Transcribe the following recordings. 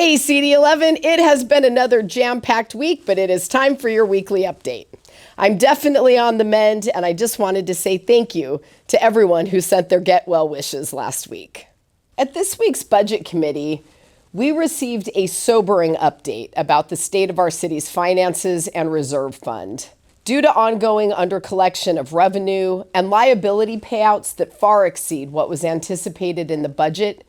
Hey CD11, it has been another jam-packed week, but it is time for your weekly update. I'm definitely on the mend, and I just wanted to say thank you to everyone who sent their get well wishes last week. At this week's Budget Committee, we received a sobering update about the state of our city's finances and reserve fund. Due to ongoing undercollection of revenue and liability payouts that far exceed what was anticipated in the budget,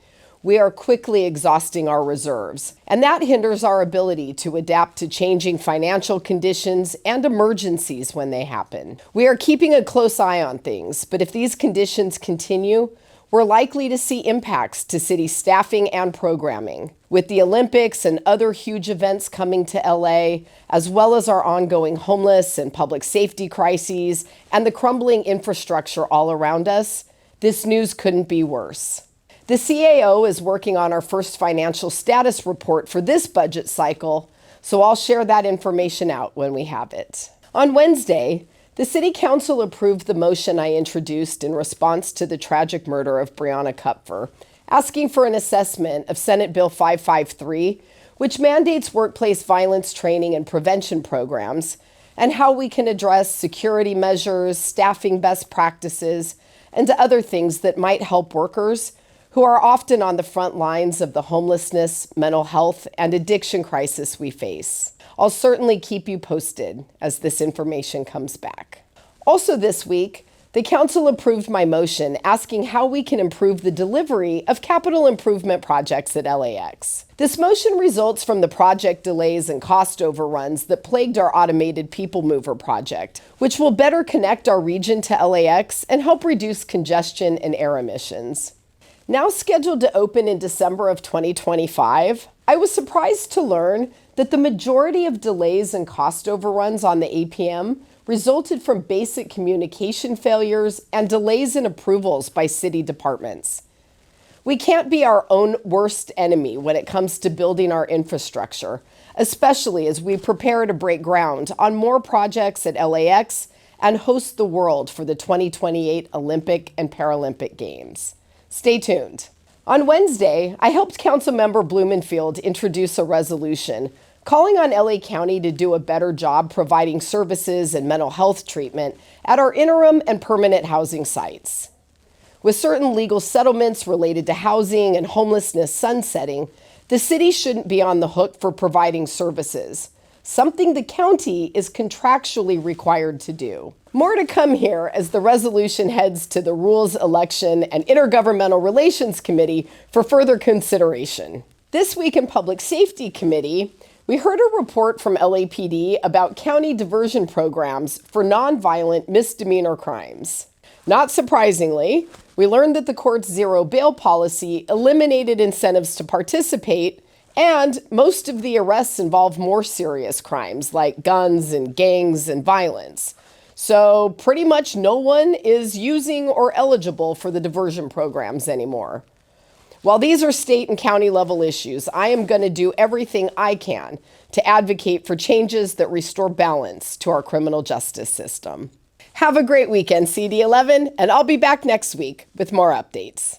we are quickly exhausting our reserves, and that hinders our ability to adapt to changing financial conditions and emergencies when they happen. We are keeping a close eye on things, but if these conditions continue, we're likely to see impacts to city staffing and programming. With the Olympics and other huge events coming to LA, as well as our ongoing homeless and public safety crises and the crumbling infrastructure all around us, this news couldn't be worse. The CAO is working on our first financial status report for this budget cycle, so I'll share that information out when we have it. On Wednesday, the City Council approved the motion I introduced in response to the tragic murder of Breonna Kupfer, asking for an assessment of Senate Bill 553, which mandates workplace violence training and prevention programs, and how we can address security measures, staffing best practices, and other things that might help workers who are often on the front lines of the homelessness, mental health, and addiction crisis we face. I'll certainly keep you posted as this information comes back. Also this week, the Council approved my motion asking how we can improve the delivery of capital improvement projects at LAX. This motion results from the project delays and cost overruns that plagued our automated People Mover project, which will better connect our region to LAX and help reduce congestion and air emissions. Now scheduled to open in December of 2025, I was surprised to learn that the majority of delays and cost overruns on the APM resulted from basic communication failures and delays in approvals by city departments. We can't be our own worst enemy when it comes to building our infrastructure, especially as we prepare to break ground on more projects at LAX and host the world for the 2028 Olympic and Paralympic Games. Stay tuned. On Wednesday, I helped Councilmember Blumenfield introduce a resolution calling on LA County to do a better job providing services and mental health treatment at our interim and permanent housing sites. With certain legal settlements related to housing and homelessness sunsetting, the city shouldn't be on the hook for providing services, something the county is contractually required to do. More to come here as the resolution heads to the Rules, Election, and Intergovernmental Relations Committee for further consideration. This week in Public Safety Committee, we heard a report from LAPD about county diversion programs for nonviolent misdemeanor crimes. Not surprisingly, we learned that the court's zero bail policy eliminated incentives to participate, and most of the arrests involve more serious crimes like guns and gangs and violence. So pretty much no one is using or eligible for the diversion programs anymore. While these are state and county level issues, I am going to do everything I can to advocate for changes that restore balance to our criminal justice system. Have a great weekend, CD11, and I'll be back next week with more updates.